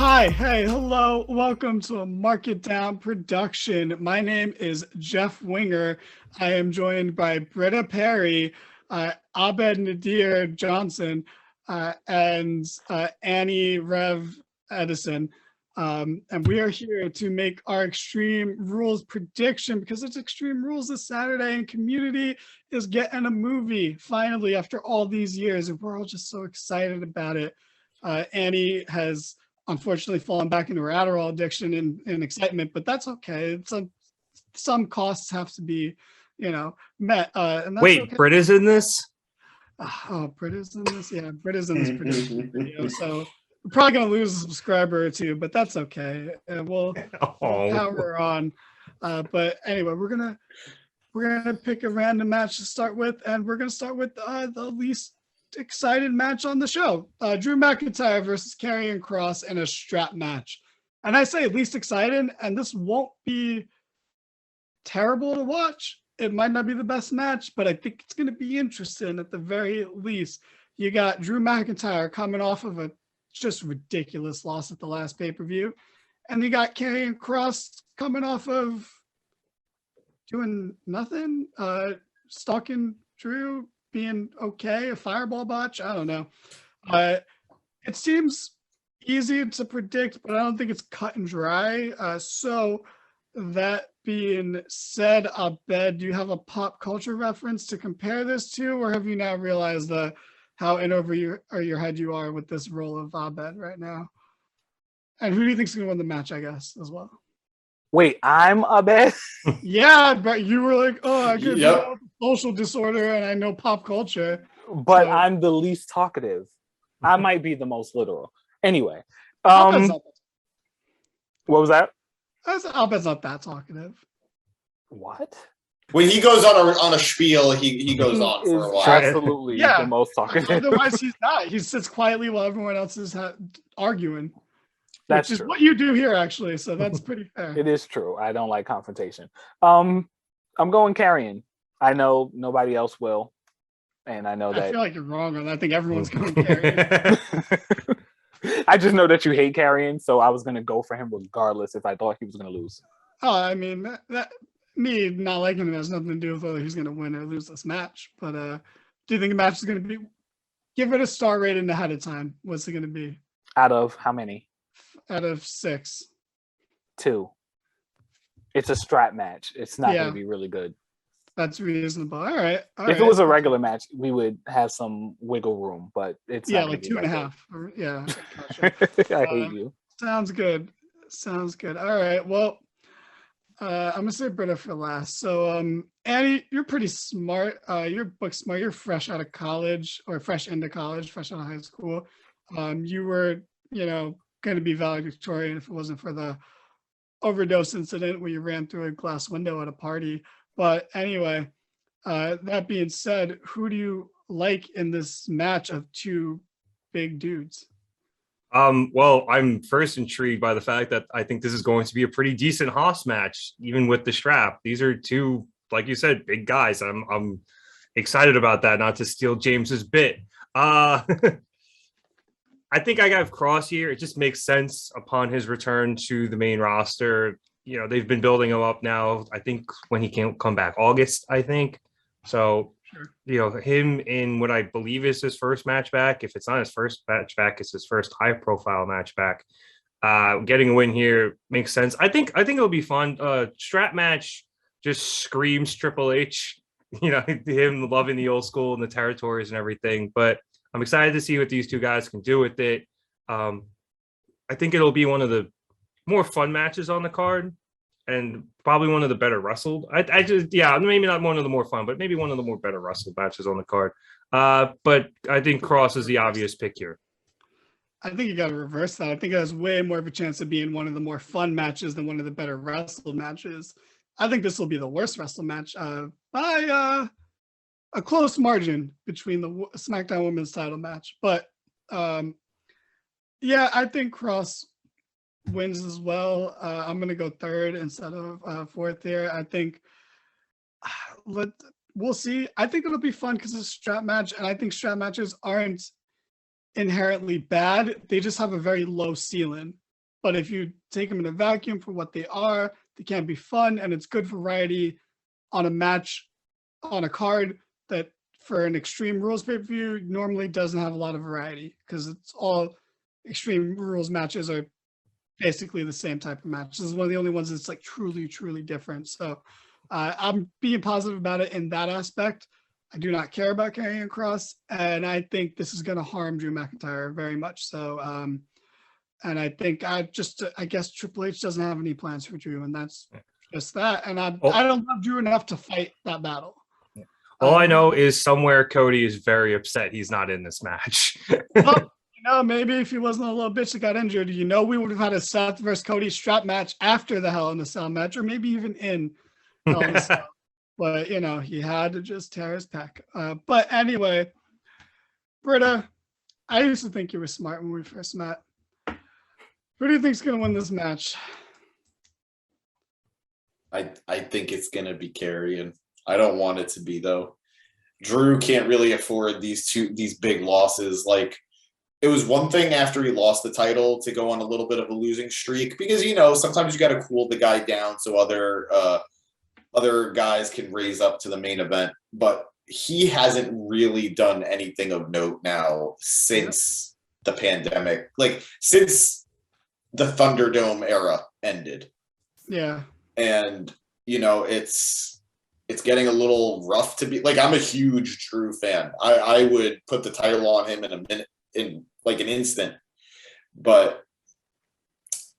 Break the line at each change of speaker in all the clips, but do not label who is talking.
Hi, hey, hello, welcome to a Mark It Down production. My name is Jeff Winger. I am joined by Britta Perry, Abed Nadir Johnson, and Annie Rev Edison. And we are here to make our Extreme Rules prediction because it's Extreme Rules this Saturday and Community is getting a movie finally after all these years. And we're all just so excited about it. Annie has unfortunately fallen back into her Adderall addiction in excitement, but that's okay. Some costs have to be, met. And that's
Wait,
okay.
Britta's in this?
Oh, Britta's in this? Yeah, Britta's in this prediction video. So we're probably going to lose a subscriber or two, but that's okay. We'll power on. But anyway, we're gonna pick a random match to start with, and we're gonna start with the least excited match on the show. Drew McIntyre versus Karrion Kross in a strap match. And I say least excited, and this won't be terrible to watch. It might not be the best match, but I think it's going to be interesting at the very least. You got Drew McIntyre coming off of a just ridiculous loss at the last pay-per-view. And you got Karrion Kross coming off of doing nothing, stalking Drew, being okay, a fireball botch. I don't know. It seems easy to predict, but I don't think it's cut and dry. So that being said, Abed, do you have a pop culture reference to compare this to, or have you now realized how in over your head you are with this role of Abed right now? And who do you think's going to win the match, I guess, as well?
Wait, I'm Abed?
Yeah, but you were like, oh, I get social disorder and I know pop culture.
But so. I'm the least talkative. I might be the most literal. Anyway. What was that?
Abed's not that talkative.
What?
When he goes on a spiel, he goes on for a while.
Absolutely the most talkative.
Otherwise, he's not. He sits quietly while everyone else is arguing.
That's
which is
true.
What you do here, actually. So that's pretty fair.
It is true. I don't like confrontation. I'm going Karrion. I know nobody else will, and I know that.
I feel like you're wrong on that. I think everyone's going Karrion.
I just know that you hate Karrion, so I was going to go for him regardless if I thought he was going to lose.
Oh, I mean, that me not liking him has nothing to do with whether he's going to win or lose this match. But do you think the match is going to be? Give it a star rating ahead of time. What's it going to be?
Out of how many?
Out of 6.
2. It's a strap match. It's not going to be really good.
That's reasonable. All right.
If it was a regular match, we would have some wiggle room, but it's not
like 2.5. Yeah.
Gotcha. I hate you.
Sounds good. All right. Well, I'm gonna say Britta for last. So, Annie, you're pretty smart. You're book smart. You're fresh out of college, or fresh into college, fresh out of high school. You were, going to be valedictorian if it wasn't for the overdose incident where you ran through a glass window at a party. But anyway, that being said, who do you like in this match of two big dudes?
Well, I'm first intrigued by the fact that I think this is going to be a pretty decent Haas match, even with the strap. These are two, like you said, big guys. I'm excited about that, not to steal James's bit. I think I got Kross here. It just makes sense upon his return to the main roster. They've been building him up now. I think when he can come back, August, I think. So, sure. Him in what I believe is his first match back. If it's not his first match back, it's his first high-profile match back. Getting a win here makes sense. I think it'll be fun. Strap match just screams Triple H. Him loving the old school and the territories and everything. But I'm excited to see what these two guys can do with it. I think it'll be one of the more fun matches on the card and probably one of the better wrestled. Maybe not one of the more fun, but maybe one of the more better wrestled matches on the card. But I think Kross is the obvious pick here.
I think you got to reverse that. I think it has way more of a chance of being one of the more fun matches than one of the better wrestled matches. I think this will be the worst wrestled match by a close margin between the SmackDown Women's title match. But I think Kross wins as well. I'm going to go third instead of fourth here. I think we'll see. I think it'll be fun because it's a strap match, and I think strap matches aren't inherently bad. They just have a very low ceiling. but if you take them in a vacuum for what they are, they can be fun, and it's good variety on a match, on a card that for an Extreme Rules pay-per-view normally doesn't have a lot of variety, because it's all Extreme Rules matches are basically the same type of match. This is one of the only ones that's like truly, truly different. So I'm being positive about it in that aspect. I do not care about Karrion Kross, and I think this is going to harm Drew McIntyre very much so. And I think I guess Triple H doesn't have any plans for Drew, and that's just that. And I don't love Drew enough to fight that battle.
All I know is somewhere Cody is very upset he's not in this match.
Well, maybe if he wasn't a little bitch that got injured, we would have had a Seth versus Cody strap match after the Hell in a Cell match, or maybe even in Hell in a Cell. But, he had to just tear his pec. But anyway, Britta, I used to think you were smart when we first met. Who do you think's going to win this match?
I think it's going to be Karrion. I don't want it to be, though. Drew can't really afford these big losses. Like, it was one thing after he lost the title to go on a little bit of a losing streak, because, sometimes you got to cool the guy down so other guys can raise up to the main event. But he hasn't really done anything of note now since the pandemic, like since the Thunderdome era ended.
Yeah.
And, it's getting a little rough to be like, I'm a huge Drew fan. I would put the title on him in a minute, in like an instant, but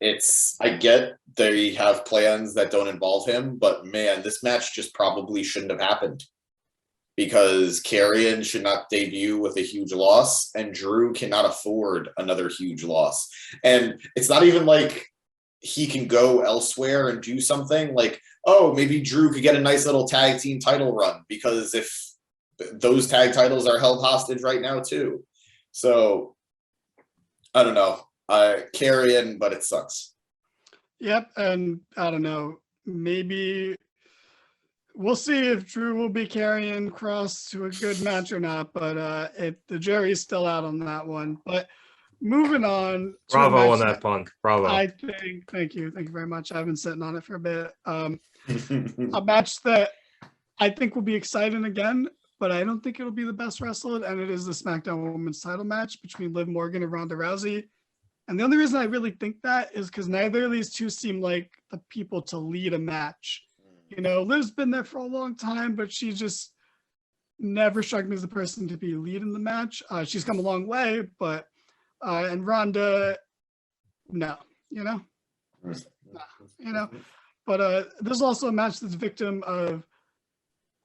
I get they have plans that don't involve him, but man, this match just probably shouldn't have happened, because Karrion should not debut with a huge loss, and Drew cannot afford another huge loss. And it's not even like he can go elsewhere and do something like, oh, maybe Drew could get a nice little tag team title run, because if those tag titles are held hostage right now too. So I don't know. Karrion, but it sucks.
Yep. And I don't know, maybe we'll see if Drew will be Karrion Kross to a good match or not, but the jury's still out on that one. But moving on.
Bravo on that pun. Bravo.
Thank you very much. I've been sitting on it for a bit. A match that I think will be exciting again, but I don't think it'll be the best wrestled, and it is the SmackDown Women's title match between Liv Morgan and Ronda Rousey. And the only reason I really think that is because neither of these two seem like the people to lead a match. Liv's been there for a long time, but she just never struck me as the person to be leading the match. She's come a long way, but and Ronda, no, But there's also a match that's victim of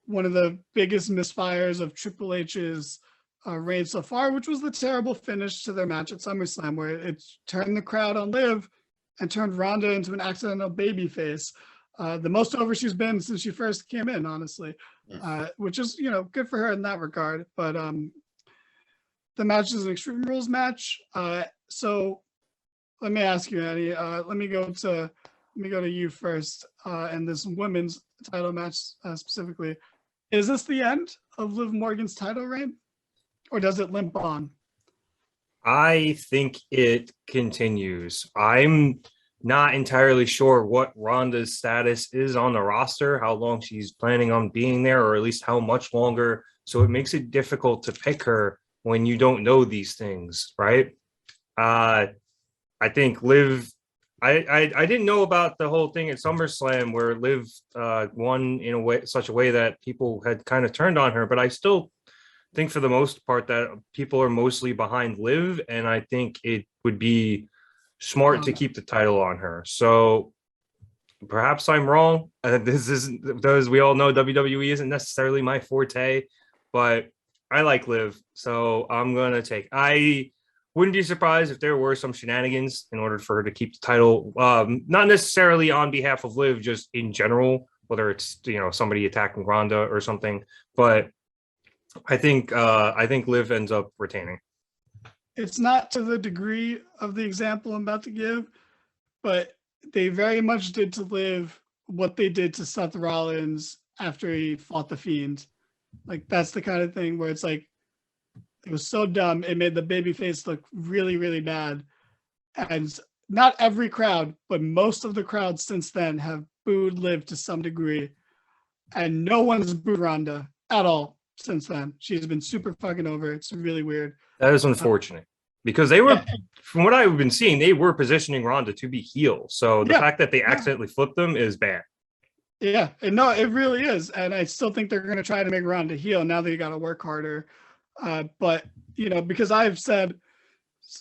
one of the biggest misfires of Triple H's reign so far, which was the terrible finish to their match at SummerSlam, where it turned the crowd on Liv and turned Ronda into an accidental babyface. The most over she's been since she first came in, honestly, which is, good for her in that regard. But the match is an Extreme Rules match. So let me ask you, Eddie, let me go to you first. And this women's title match specifically, is this the end of Liv Morgan's title reign, or does it limp on?
I think it continues. I'm not entirely sure what Ronda's status is on the roster, how long she's planning on being there, or at least how much longer. So it makes it difficult to pick her when you don't know these things, right? I think Liv, I didn't know about the whole thing at SummerSlam where Liv won in such a way that people had kind of turned on her, but I still think for the most part that people are mostly behind Liv, and I think it would be smart to keep the title on her. So perhaps I'm wrong. This isn't, as we all know, WWE isn't necessarily my forte, but I like Liv, so I'm gonna take. I wouldn't be surprised if there were some shenanigans in order for her to keep the title, not necessarily on behalf of Liv, just in general, whether it's somebody attacking Ronda or something. But I think Liv ends up retaining.
It's not to the degree of the example I'm about to give, but they very much did to Liv what they did to Seth Rollins after he fought the Fiend. Like, that's the kind of thing where it's like, it was so dumb. It made the babyface look really, really bad. And not every crowd, but most of the crowd since then have booed Liv to some degree, and no one's booed Ronda at all since then. She's been super fucking over. It's really weird.
That is unfortunate because they were, from what I've been seeing, they were positioning Ronda to be heel. So the fact that they accidentally flipped them is bad.
Yeah, and no, it really is. And I still think they're going to try to make Ronda heel now that you got to work harder. But, because I've said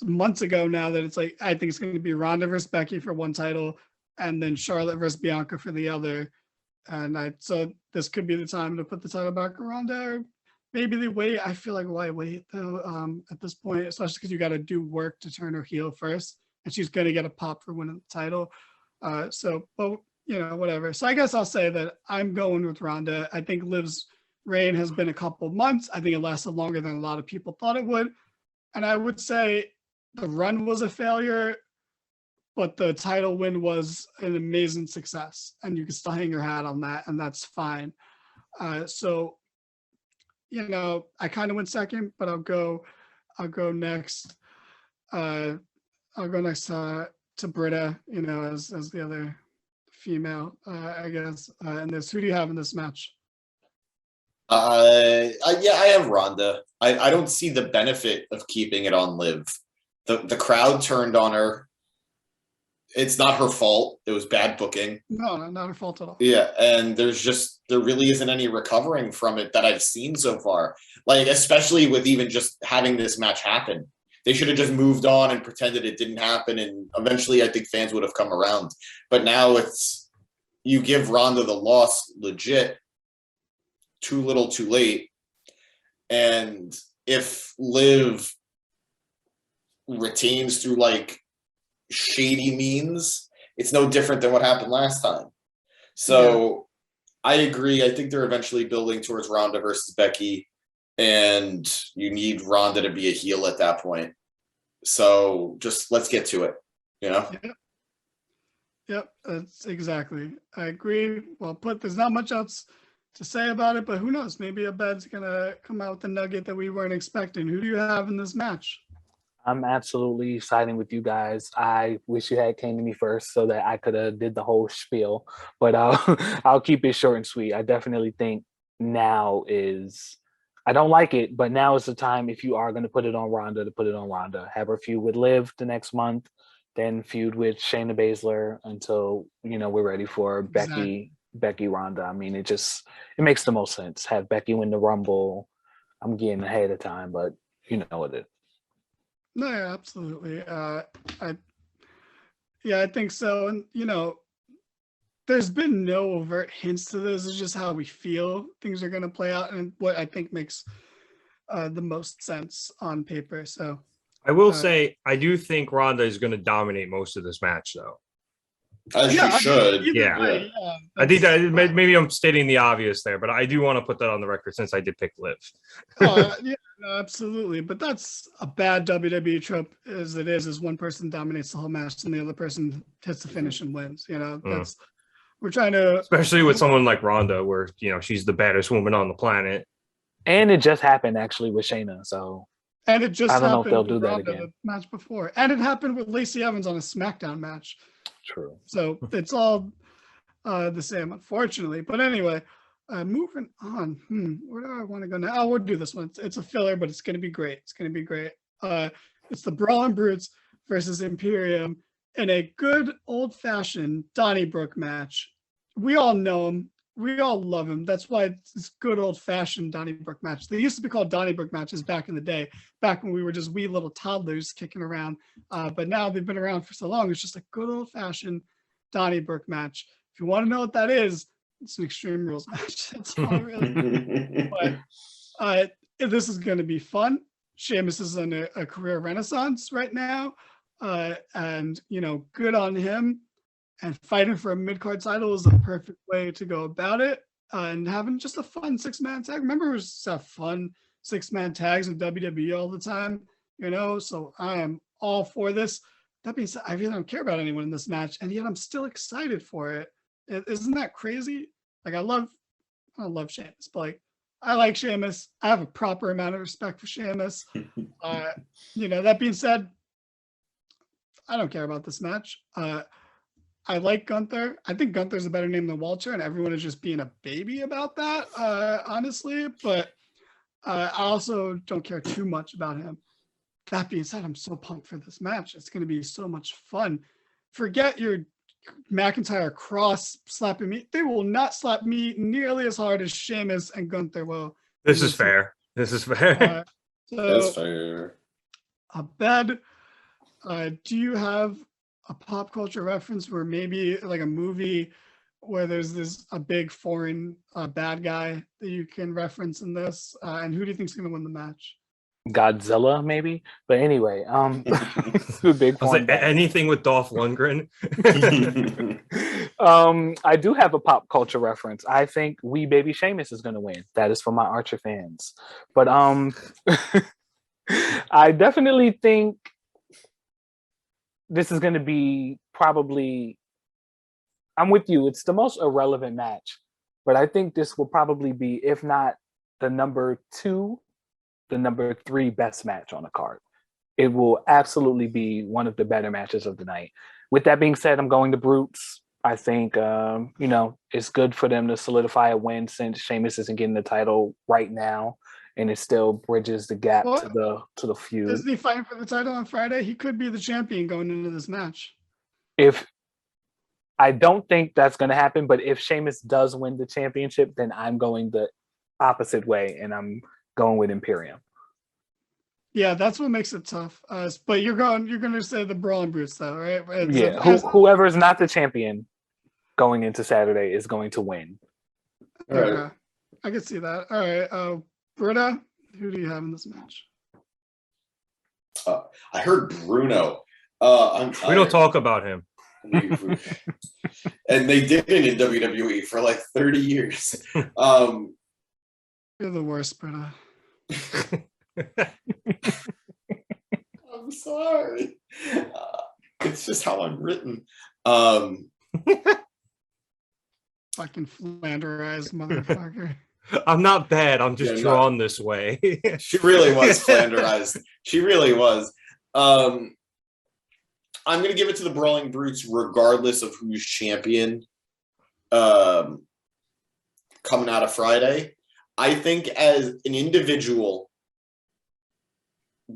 months ago now that it's like, I think it's going to be Ronda versus Becky for one title and then Charlotte versus Bianca for the other. And so this could be the time to put the title back on Ronda, or maybe they wait. I feel like, why wait though at this point, especially because you got to do work to turn her heel first, and she's going to get a pop for winning the title. But whatever. So I guess I'll say that I'm going with Ronda. I think Liv's reign has been a couple months. I think it lasted longer than a lot of people thought it would. And I would say the run was a failure, but the title win was an amazing success. And you can still hang your hat on that, and that's fine. I kind of went second, but I'll go next. I'll go next to Britta, as the other female, I guess. And who do you have in this match?
I have Ronda. I don't see the benefit of keeping it on Liv. The crowd turned on her. It's not her fault. It was bad booking.
No, not her fault at all.
Yeah, and there really isn't any recovering from it that I've seen so far. Like, especially with even just having this match happen. They should have just moved on and pretended it didn't happen, and eventually I think fans would have come around. But now you give Ronda the loss legit, too little too late. And if Liv retains through shady means, it's no different than what happened last time. So I agree. I think they're eventually building towards Ronda versus Becky, and you need Ronda to be a heel at that point. So just let's get to it,
Yep, that's exactly. I agree. Well put. There's not much else to say about it, but who knows? Maybe Abed's gonna come out with a nugget that we weren't expecting. Who do you have in this match?
I'm absolutely siding with you guys. I wish you had came to me first so that I could have did the whole spiel, but I'll keep it short and sweet. I definitely think now is, I don't like it, but now is the time, if you are going to put it on Ronda, to put it on Ronda. Have her feud with Liv the next month, then feud with Shayna Baszler until, we're ready for Becky Ronda. I mean, it makes the most sense. Have Becky win the Rumble. I'm getting ahead of time, but you know what it is.
No, yeah, absolutely. I think so. And, there's been no overt hints to this. It's just how we feel things are going to play out, and what I think makes the most sense on paper. So
I will say, I do think Ronda is going to dominate most of this match, though.
As you should.
I think that maybe I'm stating the obvious there, but I do want to put that on the record since I did pick Liv.
No, absolutely. But that's a bad WWE trope as it is one person dominates the whole match and the other person hits the finish and wins. That's we're trying to,
especially with someone like Ronda, where she's the baddest woman on the planet.
And it just happened actually with Shayna, so.
And it just
I don't know
happened
if they'll
with
do that
Ronda
again.
the match before, and it happened with Lacey Evans on a SmackDown match.
True.
So it's all the same, unfortunately. But anyway, moving on. Where do I want to go now? We'll do this one. It's a filler, but it's going to be great. It's going to be great. It's the Brawling Brutes versus Imperium in a good old-fashioned Donnybrook match. We all know him. We all love him. That's why it's this good old-fashioned Donnybrook match. They used to be called Donnybrook matches back in the day, back when we were just wee little toddlers kicking around. But now they've been around for so long. It's just a good old-fashioned Donnybrook match. If you want to know what that is, it's an Extreme Rules match. That's all really. But this is going to be fun. Sheamus is in a career renaissance right now, and good on him. And fighting for a mid-card title is the perfect way to go about it. And having just a fun six-man tag. Remember, it was just a fun six-man tags in WWE all the time, So I am all for this. That being said, I really don't care about anyone in this match, and yet I'm still excited for it. Isn't that crazy? I don't love Sheamus, but I like Sheamus. I have a proper amount of respect for Sheamus. That being said, I don't care about this match. I like Gunther. I think Gunther's a better name than Walter, and everyone is just being a baby about that, honestly. But I also don't care too much about him. That being said, I'm so pumped for this match. It's going to be so much fun. Forget your McIntyre Cross slapping me. They will not slap me nearly as hard as Sheamus and Gunther will.
This is fair. This is fair.
That's fair.
Abed, do you have a pop culture reference where maybe like a movie where there's a big foreign bad guy that you can reference in this? And who do you think is going to win the match?
Godzilla, maybe. But anyway, big point.
Anything with Dolph Lundgren.
I do have a pop culture reference. I think Wee Baby Sheamus is going to win. That is for my Archer fans. But I definitely think this is going to be probably. I'm with you. It's the most irrelevant match, but I think this will probably be, if not the number 2, the number 3 best match on the card. It will absolutely be one of the better matches of the night. With that being said, I'm going to Brutes. I think, it's good for them to solidify a win since Sheamus isn't getting the title right now, and it still bridges the gap to the feud.
Isn't he fighting for the title on Friday? He could be the champion going into this match.
I don't think that's going to happen, but if Sheamus does win the championship, then I'm going the opposite way, and I'm going with Imperium.
Yeah, that's what makes it tough. But you're going to say the Brawling Brutes, though, right?
Yeah, whoever's not the champion going into Saturday is going to win.
Okay. Right. I can see that. All right, Britta, who do you have in this match?
I heard Bruno.
We don't talk about him.
And they did it in WWE for like 30 years.
You're the worst, Britta.
I'm sorry. It's just how I'm written.
Fucking flanderized motherfucker.
I'm not bad. I'm just drawn this way.
She really was flanderized. She really was. I'm going to give it to the Brawling Brutes regardless of who's champion coming out of Friday. I think as an individual,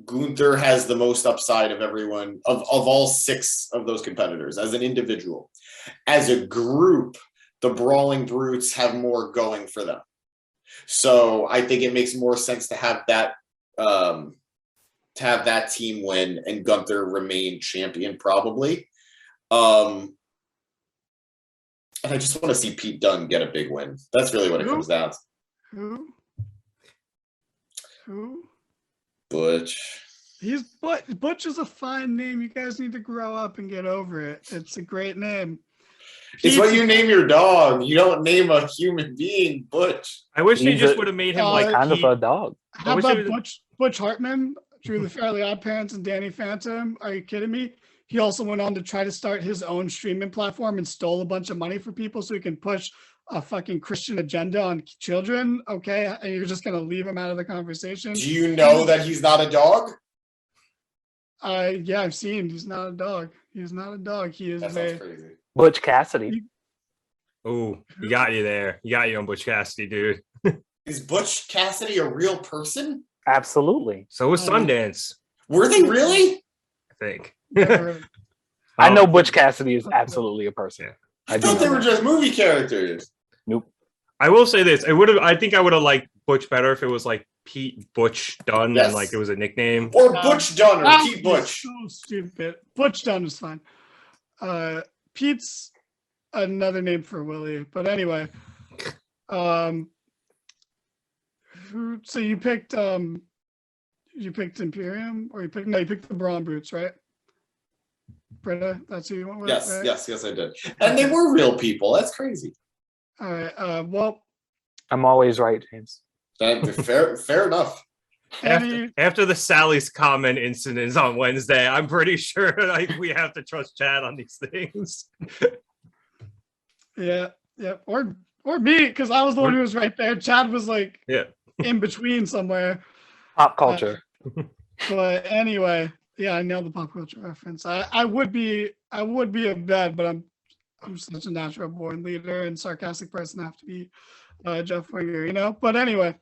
Gunther has the most upside of everyone, of all 6 of those competitors as an individual. As a group, the Brawling Brutes have more going for them. So I think it makes more sense to have that team win and Gunther remain champion probably. And I just want to see Pete Dunne get a big win. That's really what it comes down to.
Who?
Butch.
Butch is a fine name. You guys need to grow up and get over it. It's a great name.
It's what you name your dog. You don't name a human being Butch.
I wish they just would have made him like
kind of a dog.
How about Butch Hartman, Drew the Fairly Odd Parents, and Danny Phantom? Are you kidding me? He also went on to try to start his own streaming platform and stole a bunch of money from people so he can push a fucking Christian agenda on children. Okay, and you're just gonna leave him out of the conversation?
Do you know that he's not a dog?
Yeah, I've seen. He's not a dog. He's not a dog. He is
that sounds crazy.
Butch Cassidy.
Oh, you got you there. You got you on Butch Cassidy, dude.
Is Butch Cassidy a real person?
Absolutely.
So was Sundance.
Were they really?
I think.
I know Butch Cassidy is absolutely a person.
I thought they were just movie characters.
Nope.
I will say this. I think I would have liked Butch better if it was like Pete Butch Dunne and like it was a nickname.
Or Butch Dunne or Pete Butch.
So stupid. Butch Dunne is fine. Pete's another name for Willie. But anyway. So you picked Imperium, or you picked the Braun Brutes, right? Britta, that's who you went with?
Yes,
right?
yes, I did. And they were real people. That's crazy.
All right. Well,
I'm always right, James.
Fair enough.
After the Sally's comment incidents on Wednesday, I'm pretty sure we have to trust Chad on these things.
Yeah. Or me, because I was the one who was right there. Chad was like
in
between somewhere.
Pop culture.
But anyway, Yeah, I nailed the pop culture reference. I would be a bed, but I'm such a natural born leader and sarcastic person. I have to be Jeff Winger, you know. But anyway,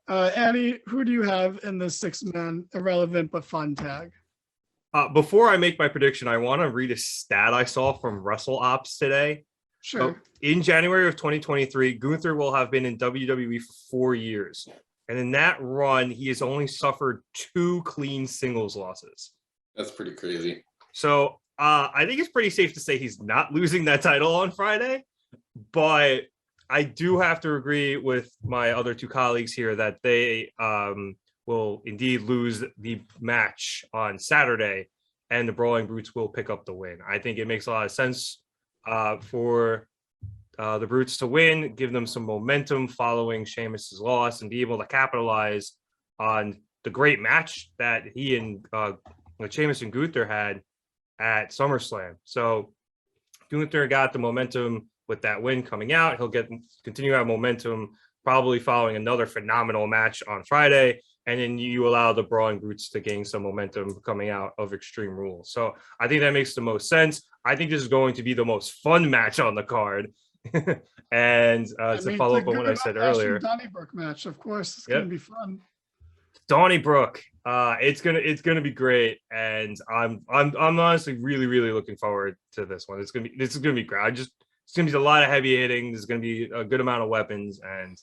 Annie, who do you have in the 6-man irrelevant but fun tag?
Before I make my prediction, I want to read a stat I saw from Wrestle Ops today.
Sure.
In January of 2023, Gunther will have been in WWE for 4 years. And in that run, he has only suffered 2 clean singles losses.
That's pretty crazy.
So I think it's pretty safe to say he's not losing that title on Friday. But I do have to agree with my other 2 colleagues here that they will indeed lose the match on Saturday, and the Brawling Brutes will pick up the win. I think it makes a lot of sense for the Brutes to win, give them some momentum following Sheamus's loss, and be able to capitalize on the great match that he and Sheamus and Gunther had at SummerSlam. So Gunther got the momentum with that win coming out. He'll continue to have momentum probably following another phenomenal match on Friday. And then you allow the Brawling Brutes to gain some momentum coming out of Extreme Rules. So I think that makes the most sense. I think this is going to be the most fun match on the card. And to follow up on what I said earlier,
Donnybrook match, of course, it's gonna be fun.
Donnybrook, it's gonna be great, and I'm honestly really looking forward to this one. This is gonna be great. It's gonna be a lot of heavy hitting. There's gonna be a good amount of weapons, and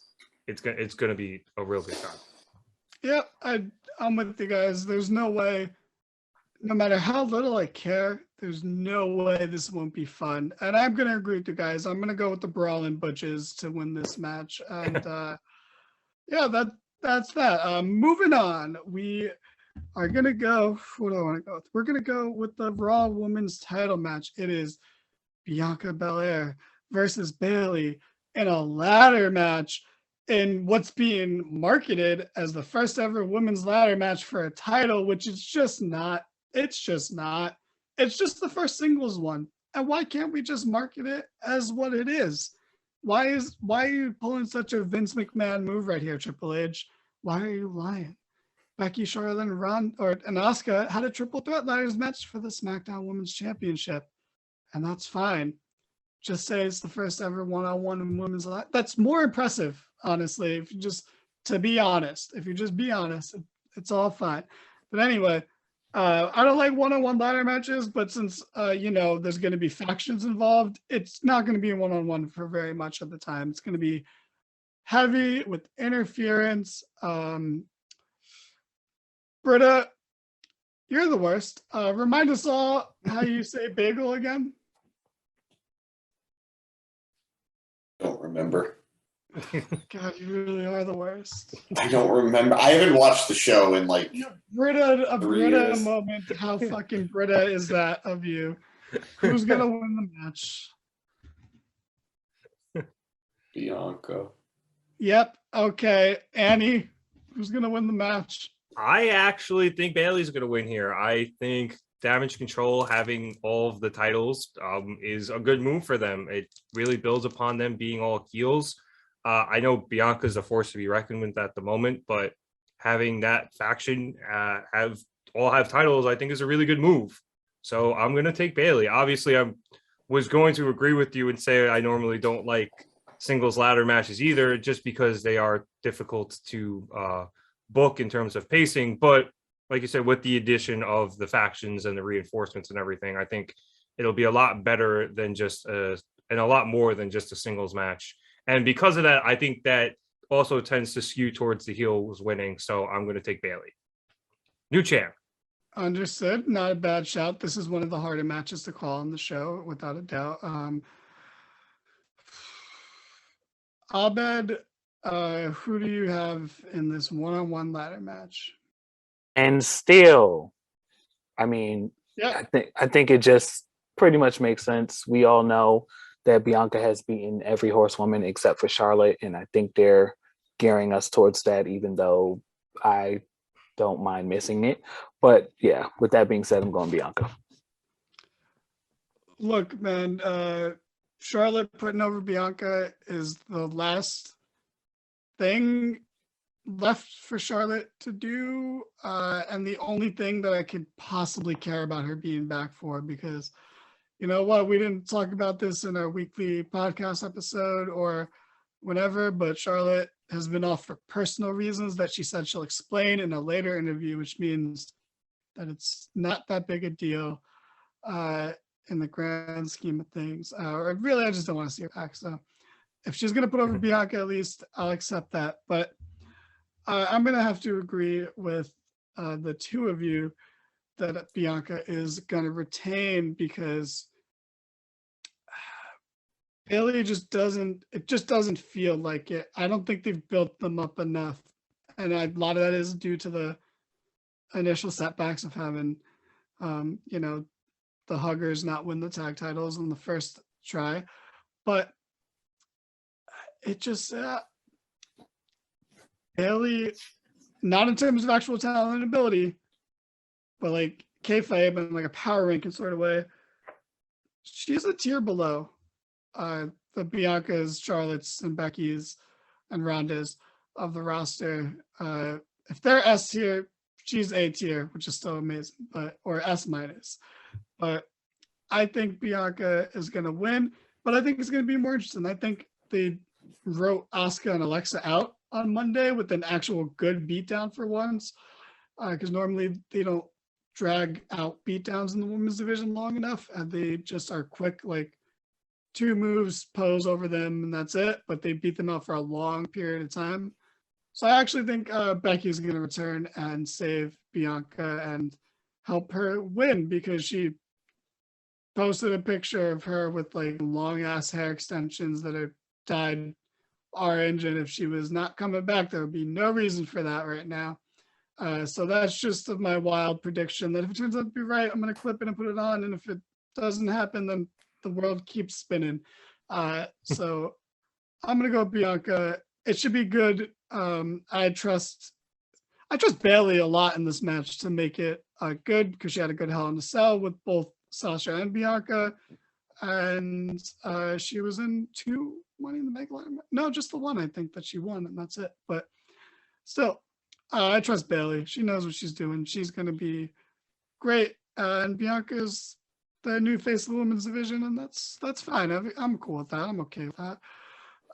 it's gonna be a real good time.
Yep, I'm with you guys. There's no way, no matter how little I care, there's no way this won't be fun. And I'm going to agree with you guys. I'm going to go with the Brawling Butches to win this match. And yeah, that's that. Moving on, we are going to go, what do I want to go with? We're going to go with the Raw Women's title match. It is Bianca Belair versus Bayley in a ladder match, in what's being marketed as the first ever women's ladder match for a title, which is just not. It's just not. It's just the first singles one. And why can't we just market it as what it is? Why are you pulling such a Vince McMahon move right here, Triple H? Why are you lying? Becky, Charlotte, and Asuka had a triple threat ladders match for the SmackDown Women's Championship, and that's fine. Just say it's the first ever one-on-one women's ladder. That's more impressive, honestly. If you just be honest, it's all fine. But anyway, I don't like one-on-one ladder matches, but since there's going to be factions involved, it's not going to be one-on-one for very much of the time. It's going to be heavy with interference. Britta, you're the worst. Remind us all how you say bagel again.
Don't remember.
God, you really are the worst.
I don't remember. I haven't watched the show in like
Britta
3 years.
moment. How fucking Britta is that of you? Who's gonna win the match?
Bianca.
Yep. Okay. Annie, who's gonna win the match?
I actually think Bayley's going to win here. I think Damage Control having all of the titles is a good move for them. It really builds upon them being all heels. I know Bianca's a force to be reckoned with at the moment, but having that faction have titles, I think is a really good move. So I'm going to take Bayley. Obviously, I was going to agree with you and say I normally don't like singles ladder matches either, just because they are difficult to book in terms of pacing. But like you said, with the addition of the factions and the reinforcements and everything, I think it'll be a lot better than just and a lot more than just a singles match. And because of that, I think that also tends to skew towards the heels winning. So I'm going to take Bayley. New champ.
Understood. Not a bad shout. This is one of the harder matches to call on the show, without a doubt. Abed, who do you have in this one-on-one ladder match?
And still, I mean,
yeah,
I think it just pretty much makes sense. We all know that Bianca has beaten every horsewoman except for Charlotte, and I think they're gearing us towards that, even though I don't mind missing it. But yeah, with that being said, I'm going Bianca.
Look, man, Charlotte putting over Bianca is the last thing left for Charlotte to do, and the only thing that I could possibly care about her being back for, because you know what, we didn't talk about this in our weekly podcast episode or whenever, but Charlotte has been off for personal reasons that she said she'll explain in a later interview, which means that it's not that big a deal in the grand scheme of things. Or really, I just don't want to see her back. So if she's going to put over Bianca, at least I'll accept that. But I'm going to have to agree with the two of you that Bianca is going to retain, because Bailey just doesn't feel like it. I don't think they've built them up enough. And a lot of that is due to the initial setbacks of having, you know, the Huggers not win the tag titles in the first try. But it just, Bailey, not in terms of actual talent and ability, but like kayfabe and like a power ranking sort of way, she's a tier below the Biancas, Charlottes, and Becky's and Ronda's of the roster. If they're S tier, she's A tier, which is still amazing, or S minus. But I think Bianca is going to win, but I think it's going to be more interesting. I think they wrote Asuka and Alexa out on Monday with an actual good beatdown for once, because normally they don't drag out beatdowns in the women's division long enough, and they just are quick, like 2 moves, pose over them, and that's it. But they beat them out for a long period of time. So I actually think Becky's going to return and save Bianca and help her win, because she posted a picture of her with like long ass hair extensions that are dyed orange, and if she was not coming back, there would be no reason for that right now. So that's just my wild prediction that if it turns out to be right, I'm going to clip it and put it on, and if it doesn't happen, then the world keeps spinning. So I'm going to go Bianca. It should be good. I trust Bailey a lot in this match to make it good, because she had a good Hell in a Cell with both Sasha and Bianca, and she was in 2 Money in the Bank line. No, just the one, I think, that she won, and that's it. But still, I trust Bailey. She knows what she's doing. She's going to be great, and Bianca's the new face of the women's division, and that's fine. I'm cool with that. I'm okay with that.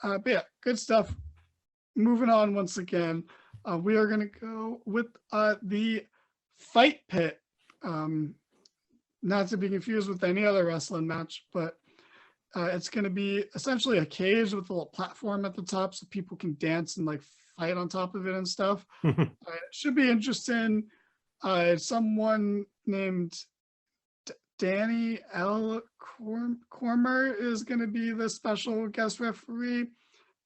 But yeah, good stuff. Moving on once again, we are going to go with the Fight Pit. Not to be confused with any other wrestling match, but it's going to be essentially a cage with a little platform at the top so people can dance and like fight on top of it and stuff. It should be interesting. Someone named Danny L. Cormer is going to be the special guest referee.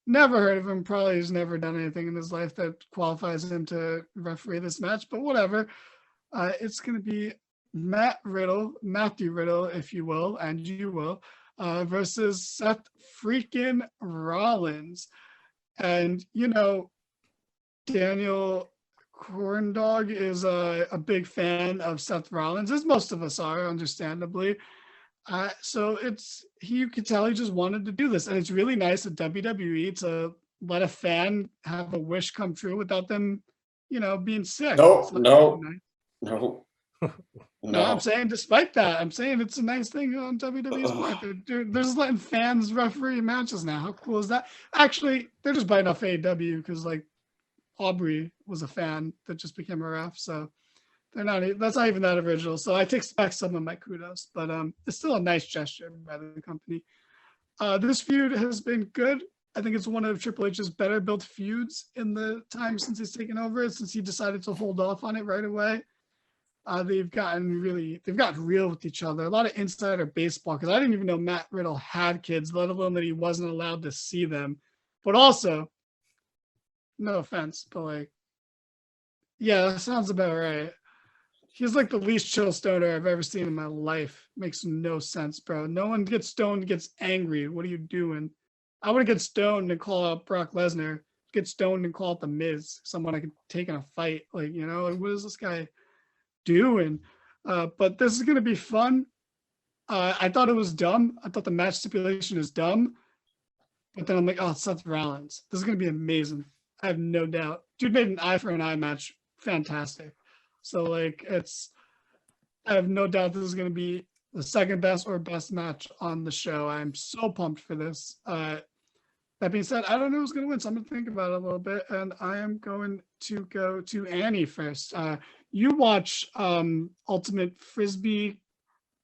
Never heard of him. Probably has never done anything in his life that qualifies him to referee this match, but whatever. It's going to be Matthew Riddle, if you will, and you will, versus Seth freaking Rollins. And, you know, Daniel Corndog is a big fan of Seth Rollins, as most of us are, understandably. So you could tell he just wanted to do this. And it's really nice at WWE to let a fan have a wish come true without them, you know, being sick.
No.
No, I'm saying despite that, I'm saying it's a nice thing on WWE's part. They're just letting fans referee matches now. How cool is that? Actually, they're just biting off AEW because like Aubrey was a fan that just became a ref. So that's not even that original. So I take back some of my kudos, but it's still a nice gesture by the company. This feud has been good. I think it's one of Triple H's better built feuds in the time since he's taken over, since he decided to hold off on it right away. They've gotten real with each other. A lot of insider baseball, because I didn't even know Matt Riddle had kids, let alone that he wasn't allowed to see them. But also, no offense, but like, yeah, that sounds about right. He's like the least chill stoner I've ever seen in my life. Makes no sense, bro. No one gets stoned, gets angry. What are you doing? I would get stoned and call out Brock Lesnar. Get stoned and call out The Miz, someone I could take in a fight. Like, you know, like, what is this guy doing? But this is going to be fun. I thought it was dumb. I thought the match stipulation is dumb. But then I'm like, oh, Seth Rollins. This is going to be amazing. I have no doubt. Dude made an eye for an eye match fantastic. So like I have no doubt this is going to be the second best or best match on the show. I'm so pumped for this. That being said, I don't know who's going to win, so I'm going to think about it a little bit, and I am going to go to Annie first. You watch Ultimate Frisbee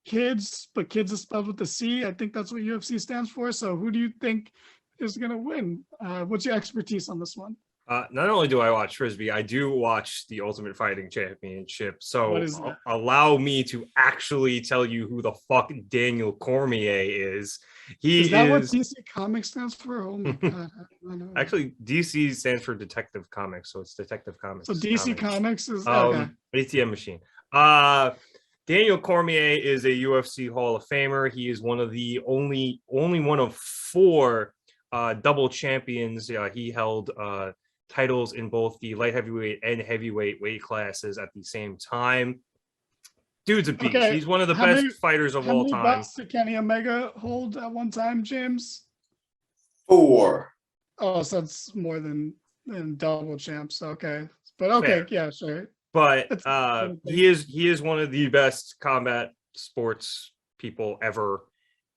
Kids, but kids is spelled with a C. I think that's what UFC stands for. So who do you think is going to win? What's your expertise on this one?
Not only do I watch Frisbee, I do watch the Ultimate Fighting Championship. So
What is that?
allow me to actually tell you who the fuck Daniel Cormier is.
Is that what DC Comics stands for? Oh my god! I don't know.
Actually, DC stands for Detective Comics, so it's Detective Comics.
So DC Comics is okay.
ATM machine. Daniel Cormier is a UFC Hall of Famer. He is one of the only one of 4 double champions. He held titles in both the light heavyweight and heavyweight weight classes at the same time. Dude's a beast.
Okay.
He's one of the best fighters of all time.
How many belts did Kenny Omega hold at one time, James?
4.
Oh, so that's more than double champs. Okay, but okay,
Fair.
yeah, sure.
But he is one of the best combat sports people ever,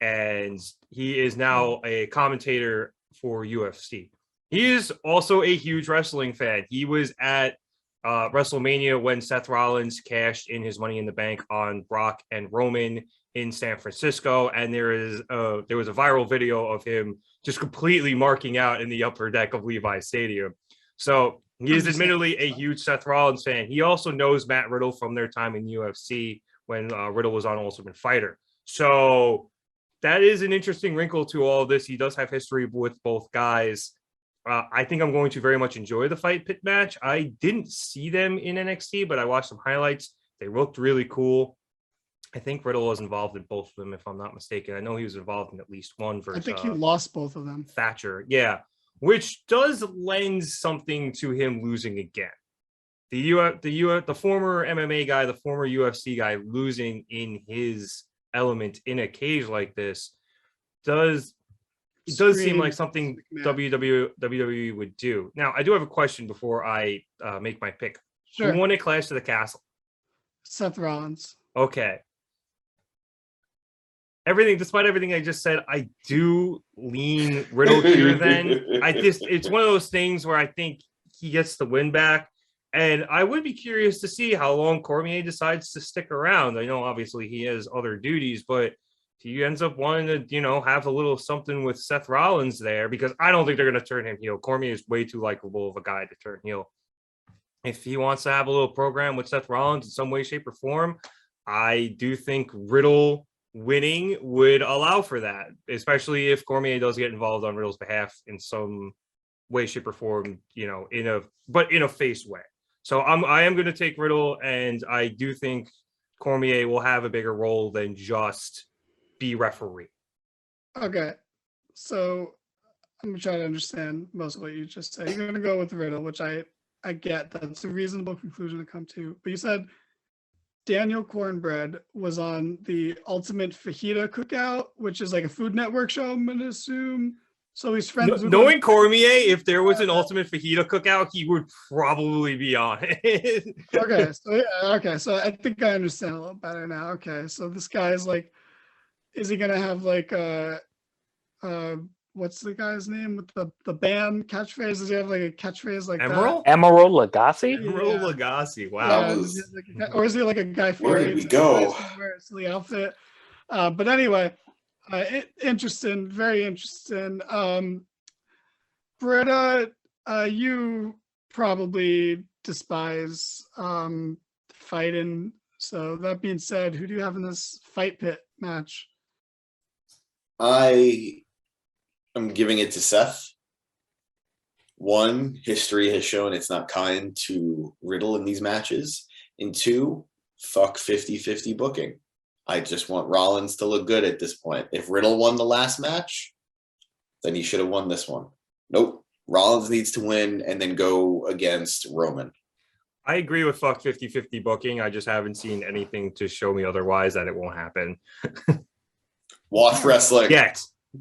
and he is now a commentator for UFC. He is also a huge wrestling fan. He was at WrestleMania when Seth Rollins cashed in his Money in the Bank on Brock and Roman in San Francisco, and there was a viral video of him just completely marking out in the upper deck of Levi's Stadium. So he is admittedly a huge Seth Rollins fan. He also knows Matt Riddle from their time in UFC when Riddle was on Ultimate Fighter. So that is an interesting wrinkle to all of this. He does have history with both guys. I think I'm going to very much enjoy the Fight Pit match. I didn't see them in NXT, but I watched some highlights. They looked really cool. I think Riddle was involved in both of them, if I'm not mistaken. I know he was involved in at least one versus
I think he lost both of them.
Thatcher. Yeah, which does lend something to him losing again. The former MMA guy, the former UFC guy losing in his element in a cage like this does seem like something WWE would do. Now, I do have a question before I make my pick.
Sure.
Who won a Clash to the Castle?
Seth Rollins.
Okay. Despite everything I just said, I do lean Riddle here then. It's one of those things where I think he gets the win back. And I would be curious to see how long Cormier decides to stick around. I know obviously he has other duties, but he ends up wanting to, have a little something with Seth Rollins there, because I don't think they're going to turn him heel. Cormier is way too likable of a guy to turn heel. If he wants to have a little program with Seth Rollins in some way, shape, or form, I do think Riddle winning would allow for that, especially if Cormier does get involved on Riddle's behalf in some way, shape, or form, in a face way. So I am going to take Riddle, and I do think Cormier will have a bigger role than just be referee.
Okay, so I'm gonna try to understand most of what you just said. You're gonna go with Riddle, which I get. That's a reasonable conclusion to come to. But you said Daniel Cornbread was on the Ultimate Fajita Cookout, which is like a Food Network show, I'm gonna assume. So he's friends with
knowing Cormier, if there was an Ultimate Fajita Cookout, he would probably be on it.
Okay, so I think I understand a little better now. Okay, so this guy is like, is he gonna have like what's the guy's name with the band catchphrase? Does he have like a catchphrase like
Emerald?
that?
Emerald Lagasse?
Emerald Lagasse. Wow.
Yeah, or is he like a Guy Fieri?
Where did we go?
Wears the outfit. But anyway, interesting, very interesting. Britta, you probably despise fighting. So that being said, who do you have in this Fight Pit match?
I am giving it to Seth. 1, history has shown it's not kind to Riddle in these matches. And 2, fuck 50-50 booking. I just want Rollins to look good at this point. If Riddle won the last match, then he should have won this one. Nope. Rollins needs to win and then go against Roman.
I agree with fuck 50-50 booking. I just haven't seen anything to show me otherwise that it won't happen.
Watch wrestling.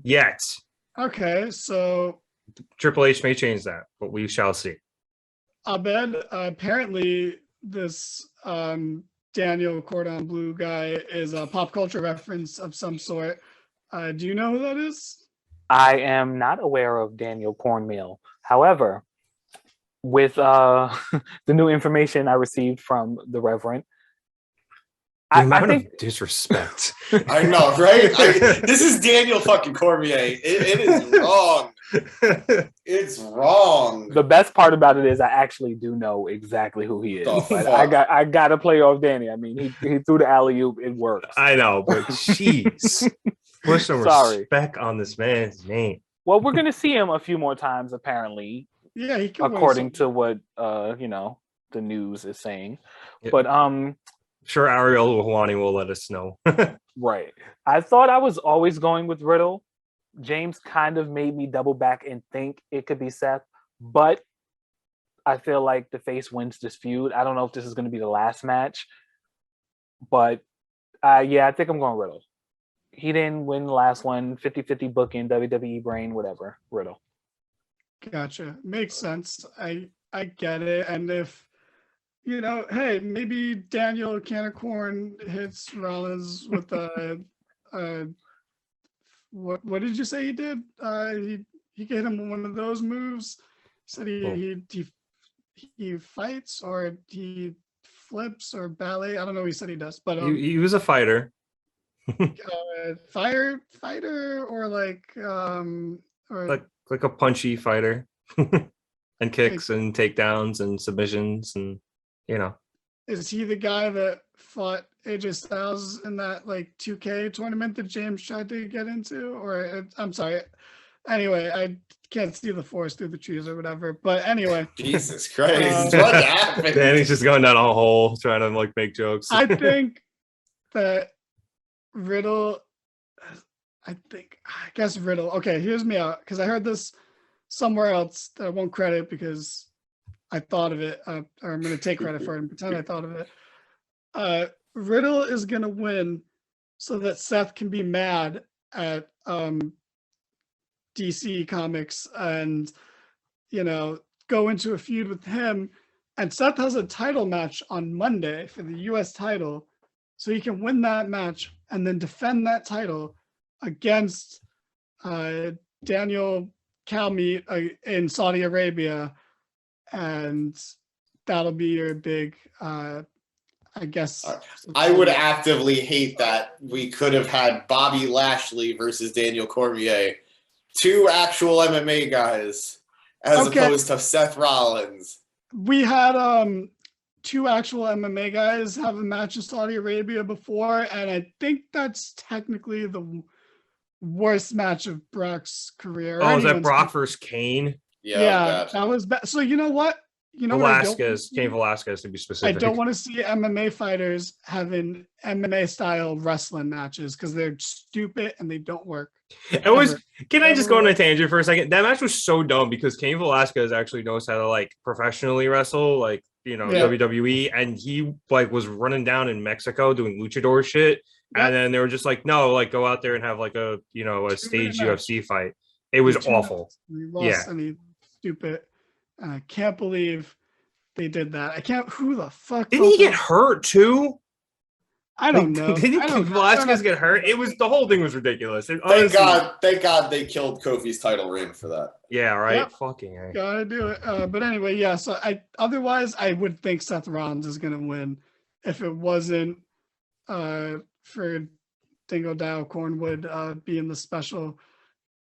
Yet.
Okay, so
Triple H may change that, but we shall see.
Abed, apparently this Daniel Cordon Bleu guy is a pop culture reference of some sort. Do you know who that is?
I am not aware of Daniel Cornmeal. However, with the new information I received from the Reverend,
The amount
I think
of disrespect.
I know, right? This is Daniel fucking Cormier. It is wrong. It's wrong.
the best part about it is I actually do know exactly who he is.
The
Like,
fuck?
I got to play off Danny. I mean, he threw the alley oop. It works.
I know, but jeez. Put some
Sorry.
respect on this man's name.
Well, we're gonna see him a few more times, apparently,
Yeah, he can win
according
some-
to what the news is saying.
Yeah.
But
Sure, Ariel Wahwani will let us know.
right. I thought I was always going with Riddle. James kind of made me double back and think it could be Seth, but I feel like the face wins this feud. I don't know if this is going to be the last match, but yeah, I think I'm going Riddle. He didn't win the last one, 50-50 booking, WWE brain, whatever. Riddle.
Gotcha. Makes sense. I get it. And if hey, maybe Daniel Canacorn hits Rollins with what did you say he did? He hit him with one of those moves. Said he fights or he flips or ballet. I don't know what he said he does, but
he was a fighter.
fighter or
like a punchy fighter. And kicks and takedowns and submissions and
Is he the guy that fought AJ Styles in that 2K tournament that James tried to get into? Or I'm sorry. Anyway, I can't see the forest through the trees or whatever. But anyway,
Jesus Christ. What happened?
Danny's just going down a hole trying to make jokes.
I think that Riddle. I guess Riddle. Okay, here's me out because I heard this somewhere else that I won't credit because I thought of it, or I'm going to take credit for it and pretend I thought of it. Riddle is going to win so that Seth can be mad at DC Comics and, go into a feud with him. And Seth has a title match on Monday for the US title. So he can win that match and then defend that title against Daniel Calmeet in Saudi Arabia. And that'll be your big, I guess.
I would actively hate that we could have had Bobby Lashley versus Daniel Cormier, two actual MMA guys, as opposed to Seth Rollins.
We had two actual MMA guys have a match in Saudi Arabia before, and I think that's technically the worst match of Brock's career.
Oh, is that Brock versus Kane?
Yeah, that was bad. So you know what?
Velasquez, Cain Velasquez to be specific.
I don't want to see MMA fighters having MMA style wrestling matches because they're stupid and they don't work.
Can I just go on a tangent for a second? That match was so dumb because Cain Velasquez actually knows how to professionally wrestle, WWE, and he was running down in Mexico doing luchador shit. Yep. And then they were just no, go out there and have a staged UFC fight. It was awful.
He lost and he's stupid. And I can't believe they did that. I can't. Who the fuck?
Didn't he get hurt too?
I don't know.
Didn't Velasquez get hurt? The whole thing was ridiculous.
Thank God they killed Kofi's title reign for that.
Yeah, right.
Yep.
Fucking A.
Gotta do it. But anyway, yeah. So otherwise I would think Seth Rollins is gonna win if it wasn't for Dingo Dow Cornwood being the special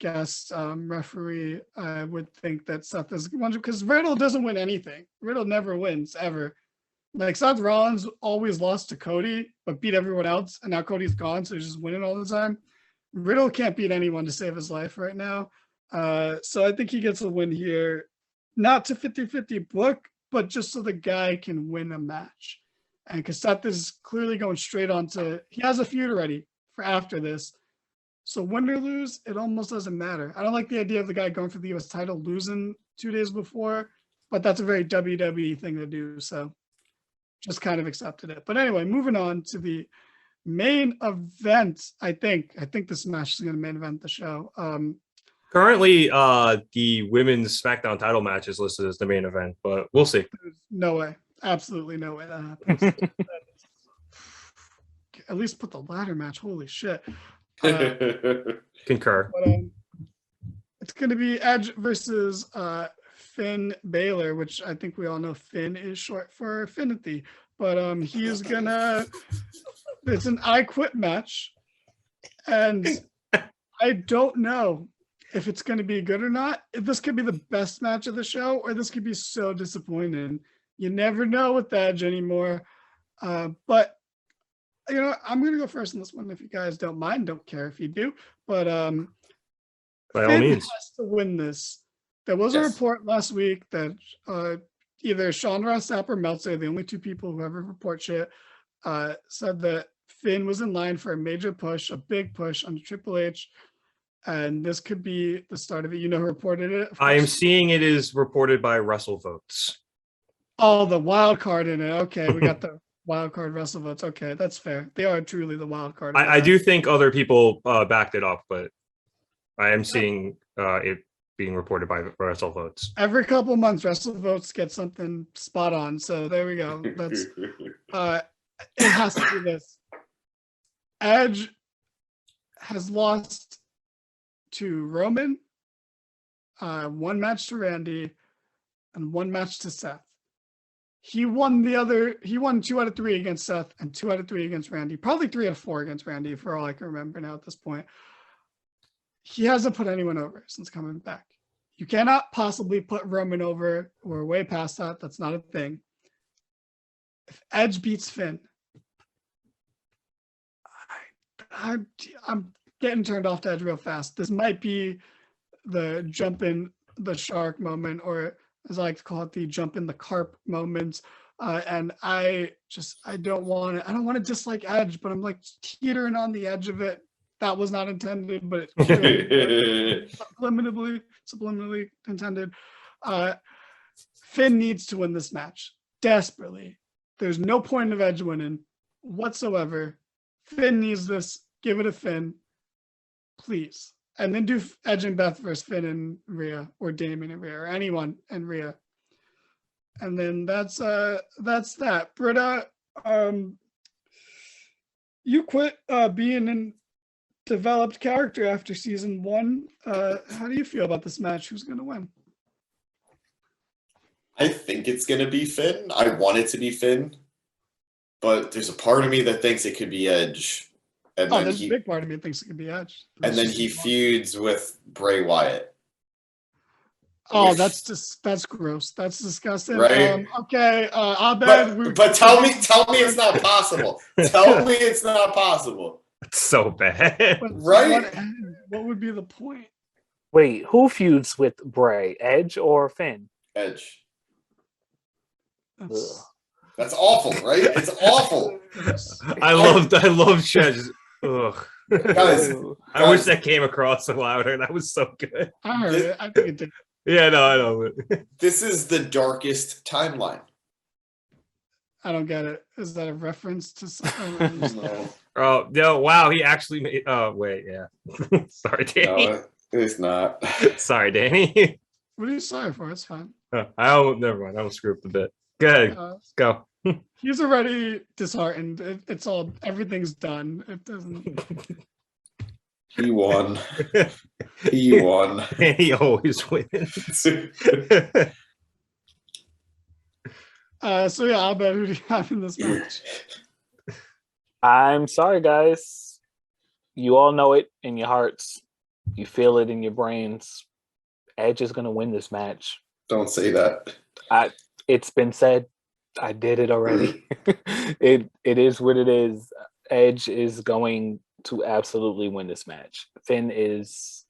guest referee. I would think that Seth is one because Riddle doesn't win anything. Riddle never wins ever. Seth Rollins always lost to Cody, but beat everyone else, and now Cody's gone, so he's just winning all the time. Riddle can't beat anyone to save his life right now. So I think he gets a win here, not to 50-50 book, but just so the guy can win a match. And because Seth is clearly going straight on he has a feud already for after this. So win or lose, it almost doesn't matter. I don't like the idea of the guy going for the US title losing 2 days before, but that's a very WWE thing to do. So just kind of accepted it. But anyway, moving on to the main event. I think this match is going to main event the show.
Currently, the women's SmackDown title match is listed as the main event, but we'll see.
There's no way. Absolutely no way that happens. At least put the ladder match. Holy shit.
Concur.
But, it's going to be Edge versus Finn Balor, which I think we all know Finn is short for Finity. But he is going to... It's an I Quit match. And I don't know if it's going to be good or not. If this could be the best match of the show, or this could be so disappointing. You never know with Edge anymore. But, you know, I'm going to go first in this one if you guys don't mind. Don't care if you do. But
By all
Finn
means.
has to win this. There was a report last week that either Sean Ross Sapp or Meltzer, the only two people who ever report shit, said that Finn was in line for a major push, a big push under Triple H. And this could be the start of it. You know who reported it?
I am seeing it is reported by Russell Votes.
Oh, the wild card in it. Okay, we got the wild card Russell Votes. Okay, that's fair. They are truly the wild card.
I do think other people backed it up, but I am seeing it being reported by Russell Votes.
Every couple months, Russell Votes get something spot on. So there we go. That's it has to be this. Edge has lost to Roman, one match to Randy, and one match to Seth. He won 2 out of 3 against Seth and 2 out of 3 against Randy. Probably 3 out of 4 against Randy, for all I can remember now at this point. He hasn't put anyone over since coming back. You cannot possibly put Roman over. We're way past that. That's not a thing. If Edge beats Finn, I'm getting turned off to Edge real fast. This might be the jump in the shark moment, or as I like to call it, the jump in the carp moments. And I don't want to dislike Edge, but I'm like teetering on the edge of it. That was not intended, but it's subliminally intended. Finn needs to win this match desperately. There's no point of Edge winning whatsoever. Finn needs this. Give it a Finn, please. And then do Edge and Beth versus Finn and Rhea, or Damien and Rhea, or anyone and Rhea. And then that's that. Britta, you quit being an developed character after season 1. How do you feel about this match? Who's going to win?
I think it's going to be Finn. I want it to be Finn. But there's a part of me that thinks it could be Edge. And
there's a big part of me that thinks it could be Edge.
And then he feuds with Bray Wyatt.
Oh, that's gross. That's disgusting.
Right?
Okay, I'll bet.
But tell me it's not possible. Tell me it's not possible.
It's so bad.
Right?
What would be the point?
Wait, who feuds with Bray? Edge or Finn?
Edge.
That's
awful, right? It's awful.
I love Chaz. Ugh.
Guys,
I wish that came across louder. That was so good.
I heard it. I think it did.
Yeah, no, I know.
This is the darkest timeline.
I don't get it. Is that a reference to something?
No.
Oh, no, wow, he actually made... Oh, wait, yeah. Sorry, Danny.
No, it's not.
Sorry, Danny.
What are you sorry for? It's fine.
Never mind. I will screw up a bit. Good. Go.
He's already disheartened. Everything's done. It doesn't.
He won. He won.
He always wins.
So yeah, I'll bet who do you have in this match?
I'm sorry, guys. You all know it in your hearts. You feel it in your brains. Edge is going to win this match.
Don't say that.
It's been said. I did it already. It is what it is. Edge is going to absolutely win this match. Finn is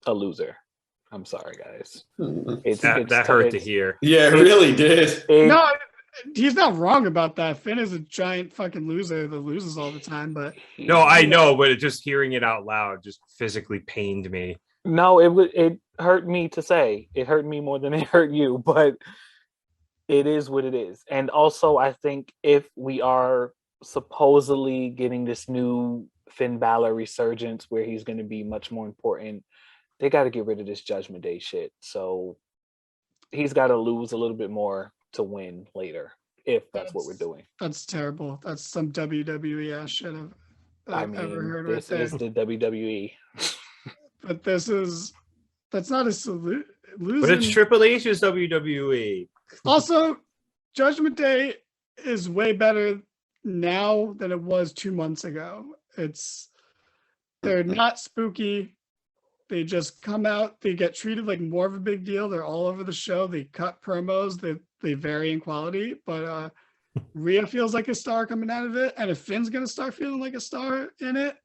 a loser. I'm sorry, guys.
That hurt to hear.
Yeah, it really did.
No, he's not wrong about that. Finn is a giant fucking loser that loses all the time. But
no, I know, but just hearing it out loud just physically pained me.
No, it hurt me to say. It hurt me more than it hurt you, but it is what it is. And also, I think if we are supposedly getting this new Finn Balor resurgence where he's going to be much more important they got to get rid of this Judgment Day shit. So he's got to lose a little bit more to win later, if that's what we're doing.
That's terrible. That's some WWE ass shit I've ever heard right
this
there.
is the WWE.
But that's not a salute.
But it's Triple H's WWE.
Also, Judgment Day is way better now than it was 2 months ago. They're not spooky. They just come out. They get treated like more of a big deal. They're all over the show. They cut promos. They vary in quality. But Rhea feels like a star coming out of it. And if Finn's going to start feeling like a star in it,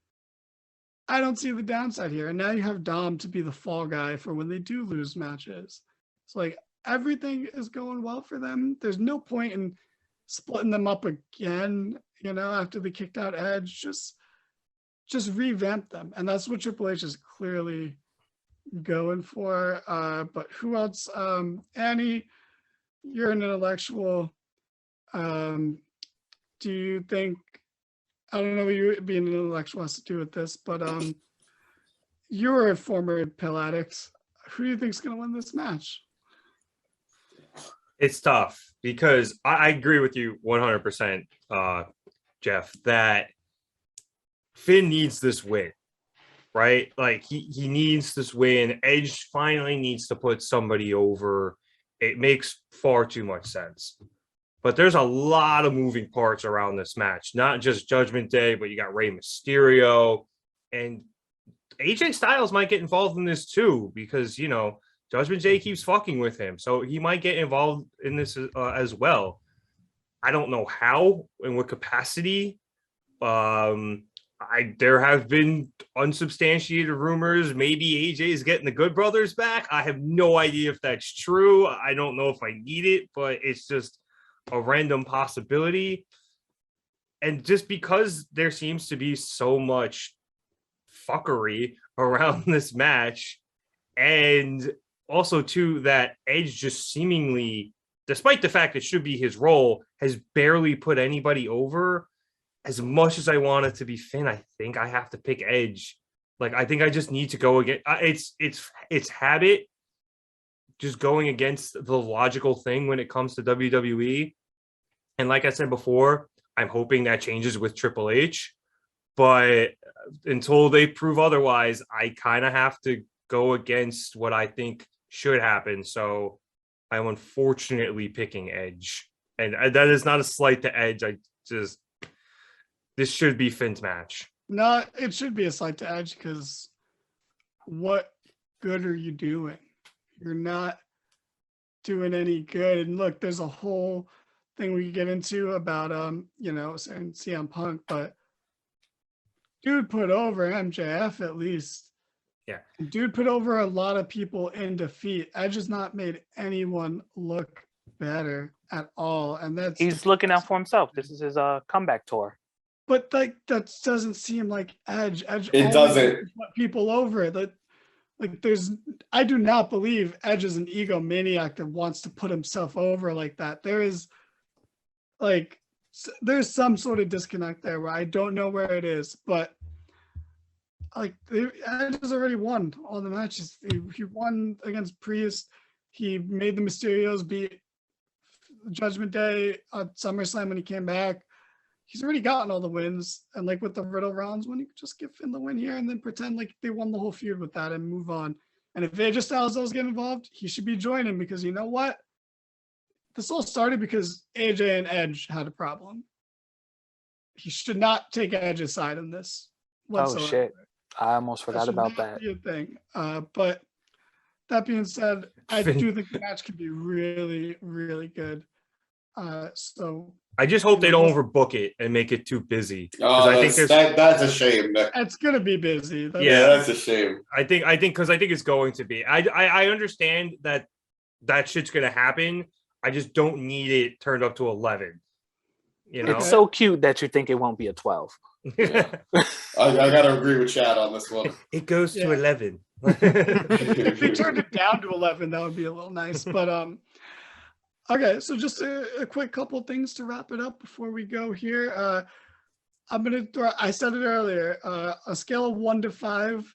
I don't see the downside here. And now you have Dom to be the fall guy for when they do lose matches. It's like everything is going well for them. There's no point in splitting them up again, after they kicked out Edge. Just revamp them. And that's what Triple H is clearly going for. But who else? Annie, you're an intellectual. Do you think, I don't know what you being an intellectual has to do with this, but you're a former pill addict. Who do you think is going to win this match?
It's tough because I agree with you 100%, Jeff, that Finn needs this win, right? Like he needs this win. Edge finally needs to put somebody over. It makes far too much sense. But there's a lot of moving parts around this match, not just Judgment Day, but you got Rey Mysterio, and AJ Styles might get involved in this too, because, Judgment Day keeps fucking with him. So he might get involved in this as well. I don't know how, in what capacity. There have been unsubstantiated rumors. Maybe AJ is getting the Good Brothers back. I have no idea if that's true. I don't know if I need it, but it's just a random possibility. And just because there seems to be so much fuckery around this match, and also too that Edge just seemingly, despite the fact it should be his role, has barely put anybody over. As much as I want it to be Finn, I think I have to pick Edge. Like, I think I just need to go again. It's habit, just going against the logical thing when it comes to WWE. And like I said before, I'm hoping that changes with Triple H. But until they prove otherwise, I kind of have to go against what I think should happen. So I'm unfortunately picking Edge. And that is not a slight to Edge. This should be Finn's match.
No, it should be a slight to Edge, because what good are you doing? You're not doing any good. And look, there's a whole thing we could get into about saying CM Punk, but dude put over MJF at least.
Yeah.
Dude put over a lot of people in defeat. Edge has not made anyone look better at all. And
he's looking out for himself. This is his comeback tour.
But that doesn't seem like Edge.
It doesn't
put people over. I do not believe Edge is an egomaniac that wants to put himself over like that. There's some sort of disconnect there where I don't know where it is, but Edge has already won all the matches. He won against Priest. He made the Mysterios beat Judgment Day at SummerSlam when he came back. He's already gotten all the wins. And with the Riddle rounds, when you could just give Finn the win here and then pretend like they won the whole feud with that and move on. And if AJ Styles does get involved, he should be joining, because you know what? This all started because AJ and Edge had a problem. He should not take Edge's side in this whatsoever.
Oh, shit. I almost forgot about that.
Be a thing. But that being said, I do think the match could be really, really good. So
I just hope they don't overbook it and make it too busy.
Oh, I think that's a shame.
It's gonna be busy.
That's a shame.
I think it's going to be. I understand that shit's gonna happen. I just don't need it turned up to 11.
It's so cute that you think it won't be a 12.
Yeah. I gotta agree with Chad on this one.
It goes to 11.
If they turned it down to 11, that would be a little nice. But okay, so just a quick couple things to wrap it up before we go here. I'm gonna throw. I said it earlier. A scale of 1 to 5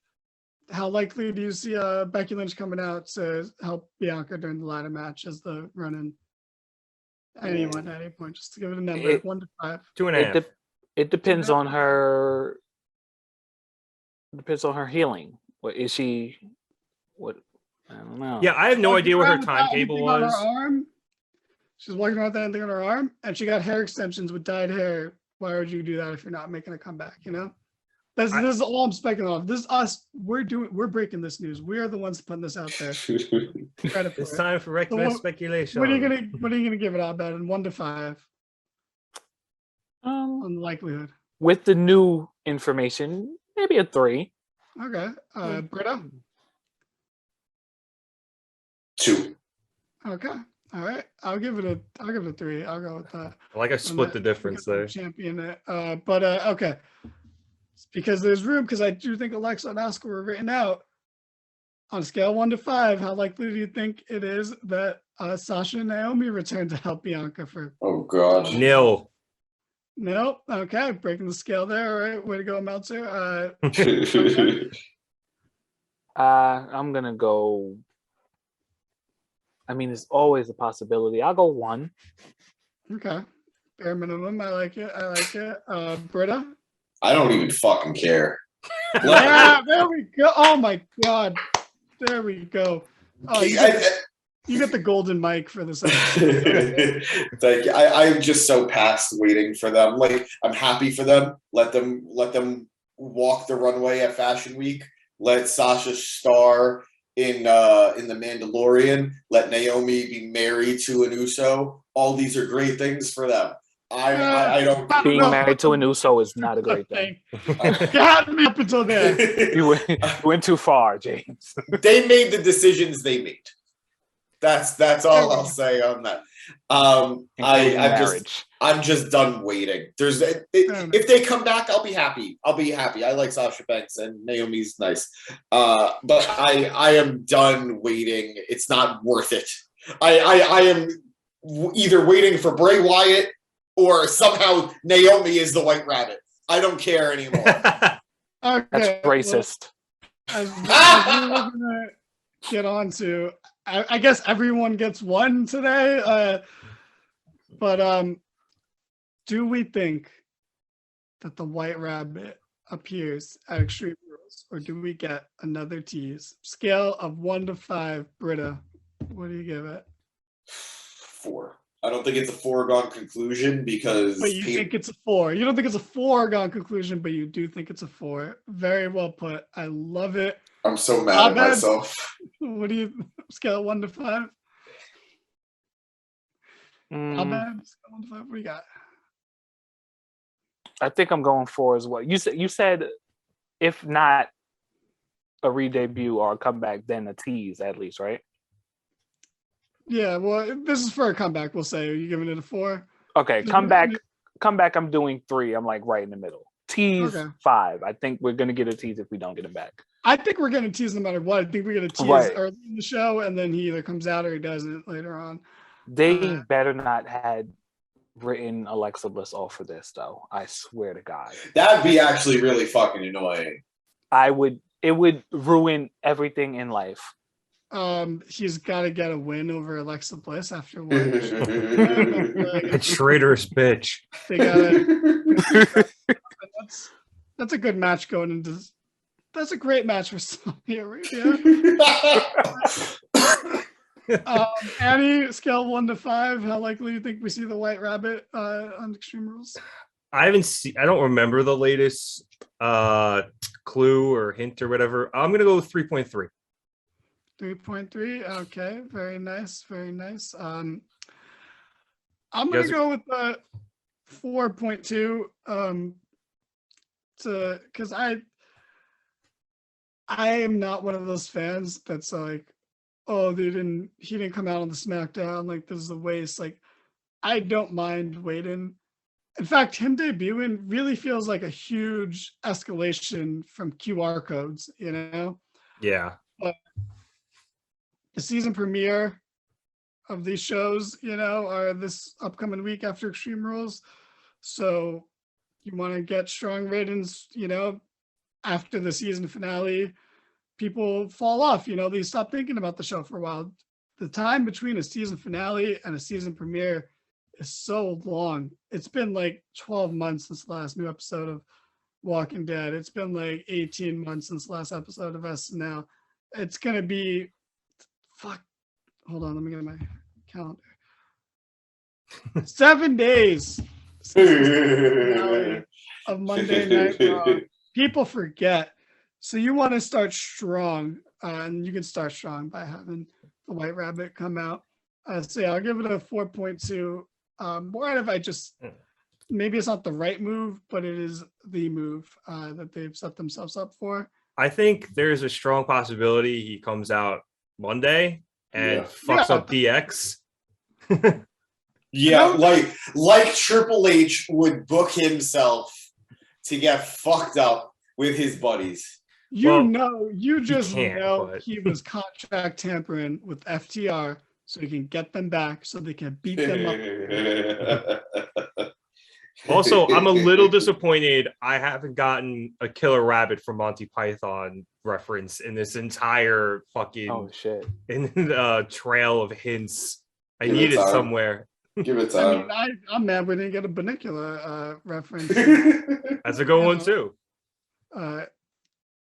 how likely do you see Becky Lynch coming out to help Bianca during the ladder match as the run-in? Anyone at any point, just to give it a number, 1 to 5.
2.5.
It depends on her. Depends on her healing. What is she? What? I don't know.
Yeah, I have no idea what her
Walking around without
timetable
anything on her
was.
arm? She's walking around without anything on her arm, and she got hair extensions with dyed hair. Why would you do that if you're not making a comeback? You know, this is all I'm speculating on. This is us. We're breaking this news. We are the ones putting this out there. Credit for
It's
it.
time for reckless speculation.
What are you gonna give it out about in 1 to 5 on the likelihood?
With the new information, maybe a 3.
Okay, Britta.
2.
Okay, all right. I'll give it a 3. I'll go with that.
Like I split the difference there.
Champion it. But okay. It's because there's room, because I do think Alexa and Asuka were written out. On a scale 1 to 5, how likely do you think it is that Sasha and Naomi return to help Bianca for?
Oh God.
0.
Nope. Okay, breaking the scale there. All right, way to go, Meltzer.
I'm gonna go. I mean, it's always a possibility. I'll go 1.
Okay, bare minimum. I like it. Britta.
I don't even fucking care.
Yeah, there we go. Oh my God, there we go. Oh, you get the golden mic for this episode.
Thank you. I'm just so past waiting for them. Like, I'm happy for them. Let them walk the runway at Fashion Week. Let Sasha star in the Mandalorian. Let Naomi be married to an Uso. All these are great things for them. I don't.
Being married to an Uso is not a great thing.
You had me up until there.
You went too far, James.
They made the decisions they made. That's all I'll say on that. I'm just done waiting. If they come back, I'll be happy. I like Sasha Banks and Naomi's nice. But I am done waiting. It's not worth it. I am either waiting for Bray Wyatt or somehow Naomi is the White Rabbit. I don't care anymore.
Okay,
that's racist.
As we were gonna get on to, I guess everyone gets 1 today. But do we think that the White Rabbit appears at Extreme Rules, or do we get another tease? Scale of 1 to 5, Britta. What do you give it?
4. I don't think it's a foregone conclusion because.
But you think it's a 4. You don't think it's a foregone conclusion, but you do think it's a 4. Very well put. I love it.
I'm so mad at myself.
What do you scale 1 to 5? How bad? Scale 1 to 5. What do you got?
I think I'm going 4 as well. You said if not a re-debut or a comeback, then a tease at least, right?
Yeah, well, this is for a comeback, we'll say. Are you giving it a 4?
Okay, comeback, I'm doing 3. I'm like right in the middle. Tease, okay. 5. I think we're going to get a tease if we don't get him back.
I think we're going to tease no matter what. I think we're going to tease early in the show, and then he either comes out or he doesn't later on.
They better not had written Alexa Bliss off for this, though. I swear to God.
That'd be actually really fucking annoying.
It would ruin everything in life.
He's got to get a win over Alexa Bliss after one.
A traitorous bitch.
They gotta. That's a good match going into. That's a great match for Saudi Arabia. Annie, scale 1 to 5. How likely do you think we see the White Rabbit on Extreme Rules?
I don't remember the latest clue or hint or whatever. I'm gonna go with 3.3.
3.3. Okay, very nice, very nice. I'm gonna go with 4.2. Because I am not one of those fans that's like, oh, he didn't come out on the SmackDown, like this is a waste. Like, I don't mind waiting. In fact, him debuting really feels like a huge escalation from QR codes, you know?
Yeah.
But the season premiere of these shows, you know, are this upcoming week after Extreme Rules. So you want to get strong ratings, you know, after the season finale. people fall off. They stop thinking about the show for a while. The time between a season finale and a season premiere is so long. It's been like 12 months since the last new episode of Walking Dead. It's been like 18 months since the last episode of SNL. It's gonna be hold on, let me get my calendar. 7 days since the finale of Monday Night Raw. People forget. So you want to start strong, and you can start strong by having the White Rabbit come out. So yeah, I'll give it a 4.2. More if I just, maybe it's not the right move, but it is the move that they've set themselves up for.
I think there's a strong possibility he comes out Monday and fucks up DX.
Yeah, like Triple H would book himself to get fucked up with his buddies.
He was contract tampering with FTR so he can get them back so they can beat them up.
Also, I'm a little disappointed I haven't gotten a Killer Rabbit from Monty Python reference in this entire fucking trail of hints. I need it somewhere.
Give it time.
I'm mad we didn't get a Bunnicula reference.
That's a good one too.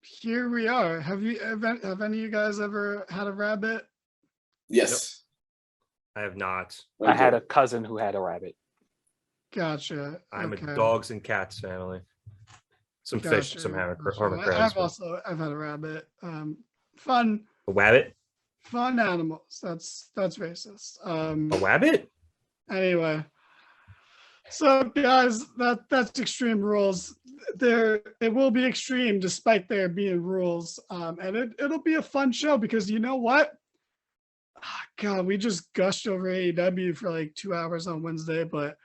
Here we are. Have any of you guys ever had a rabbit?
Yes.
I have not.
I had a cousin who had a rabbit.
Gotcha.
I'm a dogs and cats family. Some fish, some hermit-crabs.
I've had a rabbit. Fun.
A wabbit?
Fun animals. That's racist.
A wabbit?
Anyway. So guys, that's Extreme Rules. It will be extreme despite there being rules. And it'll be a fun show because you know what? God, we just gushed over AEW for like 2 hours on Wednesday, but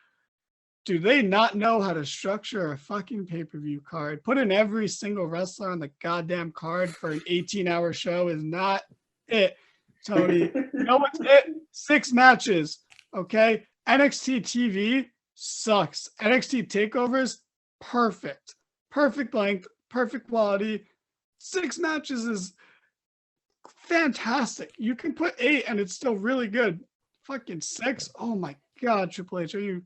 do they not know how to structure a fucking pay-per-view card? Putting every single wrestler on the goddamn card for an 18-hour show is not it, Tony. You know what's it? 6 matches, okay? NXT TV sucks. NXT takeovers, perfect. Perfect length, perfect quality. 6 matches is fantastic. You can put 8 and it's still really good. Fucking 6? Oh my God, Triple H, are you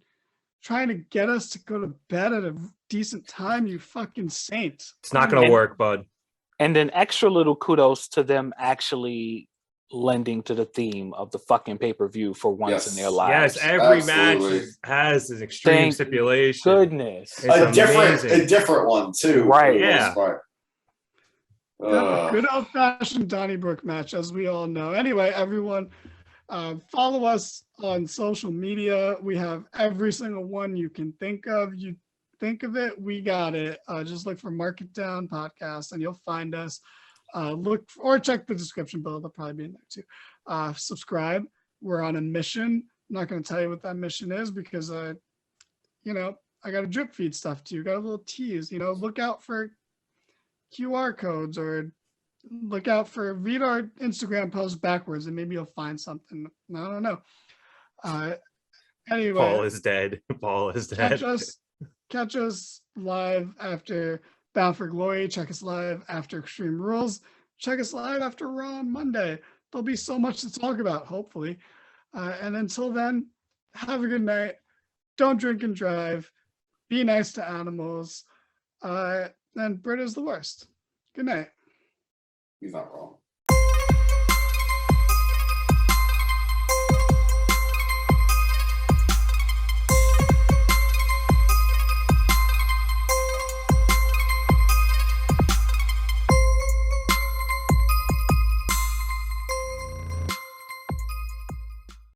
trying to get us to go to bed at a decent time, you fucking saint?
It's not going to work, bud.
And then extra little kudos to them actually lending to the theme of the fucking pay-per-view for once in their lives.
Yes, every match has an extreme stipulation.
Goodness.
A different one too.
Right.
Yeah.
Good old-fashioned Donnybrook match, as we all know. Anyway, everyone, follow us on social media. We have every single one you can think of. You think of it, we got it. Just look for Mark It Down Podcast and you'll find us. Look or check the description below. They'll probably be in there too. Subscribe. We're on a mission. I'm not going to tell you what that mission is because, I got to drip feed stuff to you. Got a little tease. Look out for QR codes or look out for read our Instagram post backwards and maybe you'll find something. I don't know. Anyway,
Paul is dead.
Catch us live after Bound for Glory. Check us live after Extreme Rules. Check us live after Raw on Monday. There'll be so much to talk about, hopefully. And until then, have a good night. Don't drink and drive. Be nice to animals. And Brit is the worst. Good night.
He's not wrong.